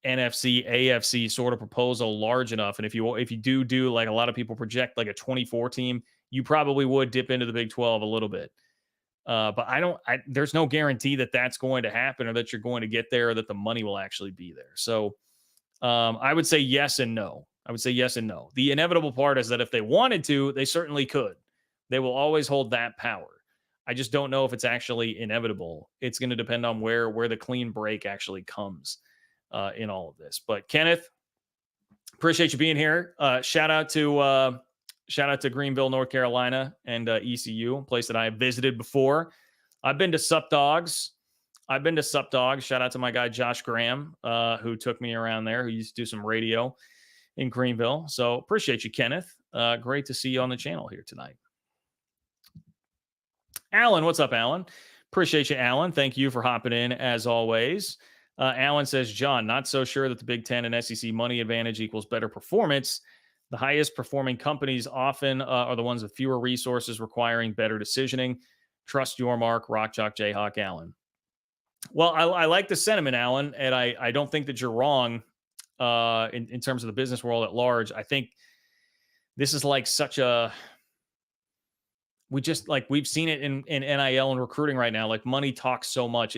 NFC, AFC sort of proposal large enough. And if you do like a lot of people project, like a 24 team, you probably would dip into the Big 12 a little bit. But there's no guarantee that that's going to happen, or that you're going to get there, or that the money will actually be there. So I would say yes and no. The inevitable part is that if they wanted to, they certainly could. They will always hold that power. I just don't know if it's actually inevitable. It's going to depend on where the clean break actually comes in all of this. But Kenneth, appreciate you being here. Shout out to Greenville, North Carolina, and ECU, a place that I have visited before. I've been to Sup Dogs. Shout out to my guy Josh Graham, who took me around there, who used to do some radio in Greenville. So appreciate you, Kenneth. Great to see you on the channel here tonight. Alan, what's up, Alan? Appreciate you, Alan. Thank you for hopping in, as always. Alan says, John, not so sure that the Big Ten and SEC money advantage equals better performance. The highest performing companies often are the ones with fewer resources, requiring better decisioning. Trust your mark, Rock Chalk Jayhawk, Alan. Well, I like the sentiment, Alan, and I don't think that you're wrong in terms of the business world at large. I think this is like we've seen it in NIL and recruiting right now. Like, money talks so much.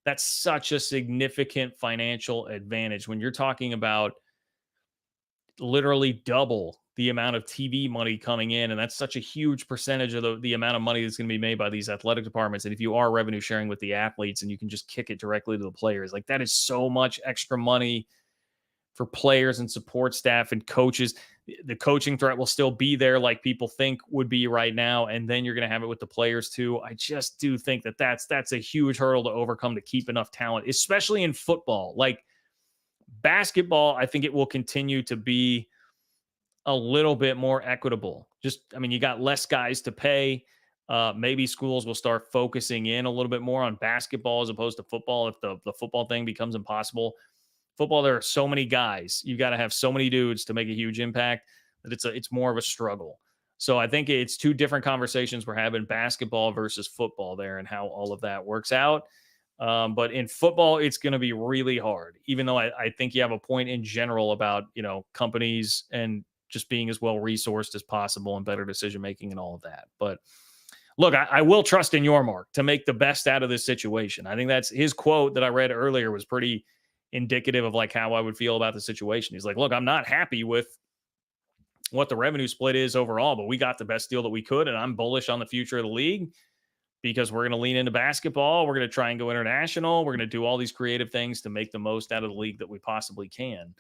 That's such a significant financial advantage when you're talking about literally double the amount of TV money coming in. And that's such a huge percentage of the amount of money that's going to be made by these athletic departments. And if you are revenue sharing with the athletes and you can just kick it directly to the players, like, that is so much extra money for players and support staff and coaches. The coaching threat will still be there, like people think would be right now. And then you're going to have it with the players too. I just do think that that's a huge hurdle to overcome to keep enough talent, especially in football. Like basketball, I think it will continue to be a little bit more equitable. You got less guys to pay. Maybe schools will start focusing in a little bit more on basketball as opposed to football if the football thing becomes impossible. Football, there are so many guys. You got to have so many dudes to make a huge impact that it's more of a struggle. So I think it's two different conversations we're having, basketball versus football there, and how all of that works out. But in football, it's going to be really hard, even though I think you have a point in general about, companies and just being as well resourced as possible and better decision-making and all of that. But look, I will trust in your mark to make the best out of this situation. I think that's his quote that I read earlier was pretty indicative of like how I would feel about the situation. He's like, look, I'm not happy with what the revenue split is overall, but we got the best deal that we could, and I'm bullish on the future of the league. because we're going to lean into basketball. We're going to try and go international. We're going to do all these creative things to make the most out of the league that we possibly can.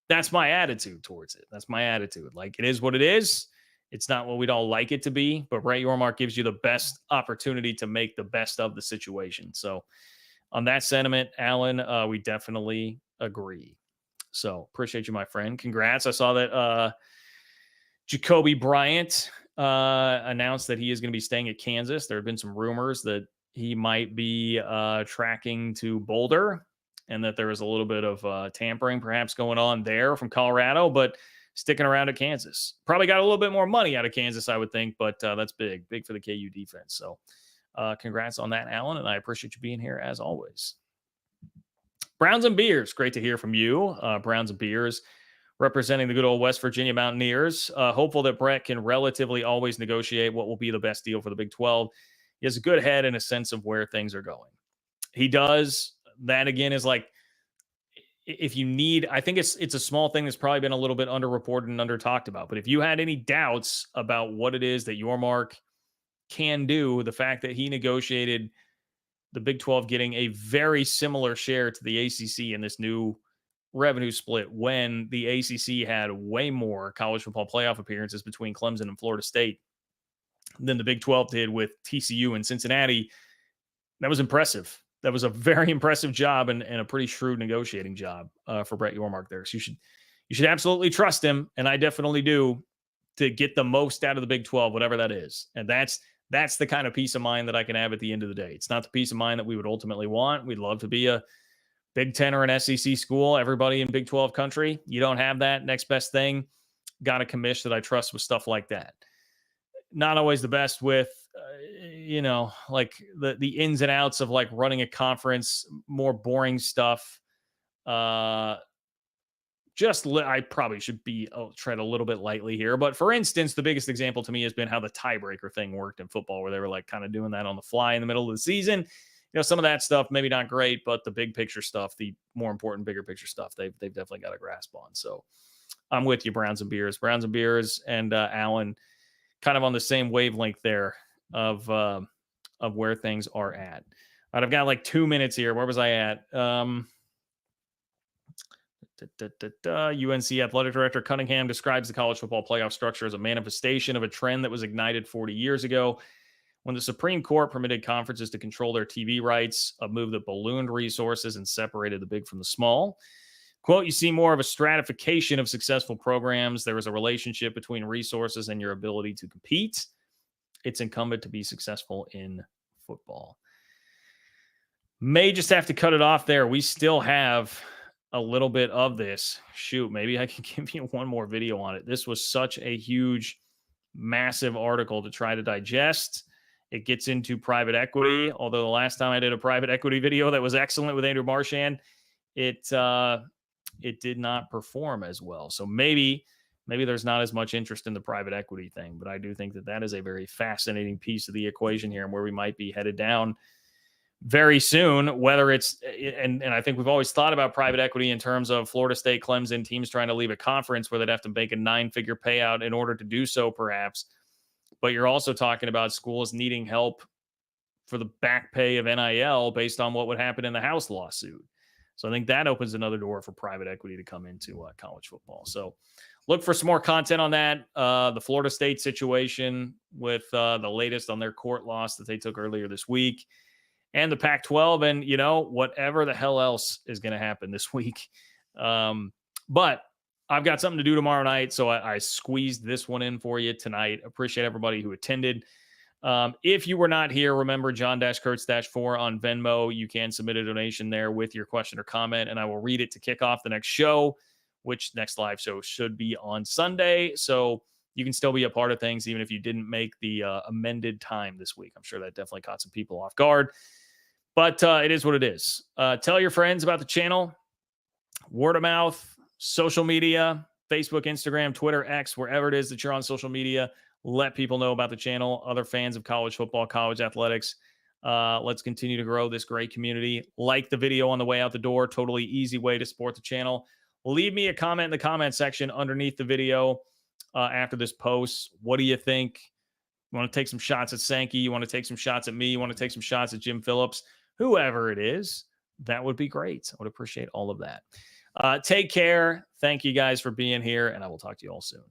That's my attitude towards it. That's my attitude. Like, it is what it is. It's not what we'd all like it to be, but Brett Yormark gives you the best opportunity to make the best of the situation. So on that sentiment, Alan, we definitely agree. So appreciate you, my friend. Congrats. I saw that Jacoby Bryant announced that he is going to be staying at Kansas. There have been some rumors that he might be tracking to Boulder, and that there was a little bit of tampering perhaps going on there from Colorado, but sticking around at Kansas. Probably got a little bit more money out of Kansas, I would think, but that's big for the KU defense. So congrats on that, Alan, and I appreciate you being here as always. Browns and Beers, great to hear from you. Browns and Beers representing the good old West Virginia Mountaineers. Hopeful that Brett can relatively always negotiate what will be the best deal for the Big 12. He has a good head and a sense of where things are going. He does. That, again, is like, if you need, I think it's a small thing that's probably been a little bit underreported and under talked about. But if you had any doubts about what it is that Yormark can do, the fact that he negotiated the Big 12 getting a very similar share to the ACC in this new revenue split, when the ACC had way more college football playoff appearances between Clemson and Florida State than the Big 12 did with TCU and Cincinnati, that was impressive. That was a very impressive job and a pretty shrewd negotiating job for Brett Yormark there. So you should absolutely trust him, and I definitely do, to get the most out of the Big 12, whatever that is. And that's the kind of peace of mind that I can have at the end of the day. It's not the peace of mind that we would ultimately want. We'd love to be a Big 10 or an SEC school, everybody in Big 12 country. You don't have that. Next best thing, got a commish that I trust with stuff like that. Not always the best with, like the ins and outs of like running a conference, more boring stuff. I probably should tread a little bit lightly here. But for instance, the biggest example to me has been how the tiebreaker thing worked in football, where they were like kind of doing that on the fly in the middle of the season. Some of that stuff, maybe not great, but the big picture stuff, the more important, bigger picture stuff, they've definitely got a grasp on. So I'm with you, Browns and Beers and Alan, kind of on the same wavelength there of where things are at. All right, I've got like 2 minutes here. Where was I at? UNC Athletic Director Cunningham describes the college football playoff structure as a manifestation of a trend that was ignited 40 years ago when the Supreme Court permitted conferences to control their TV rights, a move that ballooned resources and separated the big from the small. Quote, you see more of a stratification of successful programs. There is a relationship between resources and your ability to compete. It's incumbent to be successful in football. May just have to cut it off there. We still have a little bit of this. Shoot, maybe I can give you one more video on it. This was such a huge, massive article to try to digest. It gets into private equity, although the last time I did a private equity video that was excellent with Andrew Marchand, it did not perform as well. So maybe there's not as much interest in the private equity thing, but I do think that is a very fascinating piece of the equation here, and where we might be headed down very soon, whether it's, and I think we've always thought about private equity in terms of Florida State, Clemson, teams trying to leave a conference where they'd have to make a 9-figure payout in order to do so, perhaps. But you're also talking about schools needing help for the back pay of NIL based on what would happen in the House lawsuit. So I think that opens another door for private equity to come into college football. So look for some more content on that. The Florida State situation with the latest on their court loss that they took earlier this week, and the Pac-12, and, whatever the hell else is going to happen this week. But I've got something to do tomorrow night, so I squeezed this one in for you tonight. Appreciate everybody who attended. If you were not here, remember John-Kurtz-4 on Venmo. You can submit a donation there with your question or comment, and I will read it to kick off the next show, which next live show should be on Sunday. So you can still be a part of things, even if you didn't make the amended time this week. I'm sure that definitely caught some people off guard, but it is what it is. Tell your friends about the channel, word of mouth, social media, Facebook, Instagram, Twitter, X, wherever it is that you're on social media. Let people know about the channel, other fans of college football, college athletics. Let's continue to grow this great community. Like the video on the way out the door. Totally easy way to support the channel. Leave me a comment in the comment section underneath the video after this post. What do you think? You want to take some shots at Sankey? You want to take some shots at me? You want to take some shots at Jim Phillips? Whoever it is, that would be great. I would appreciate all of that. Take care. Thank you guys for being here, and I will talk to you all soon.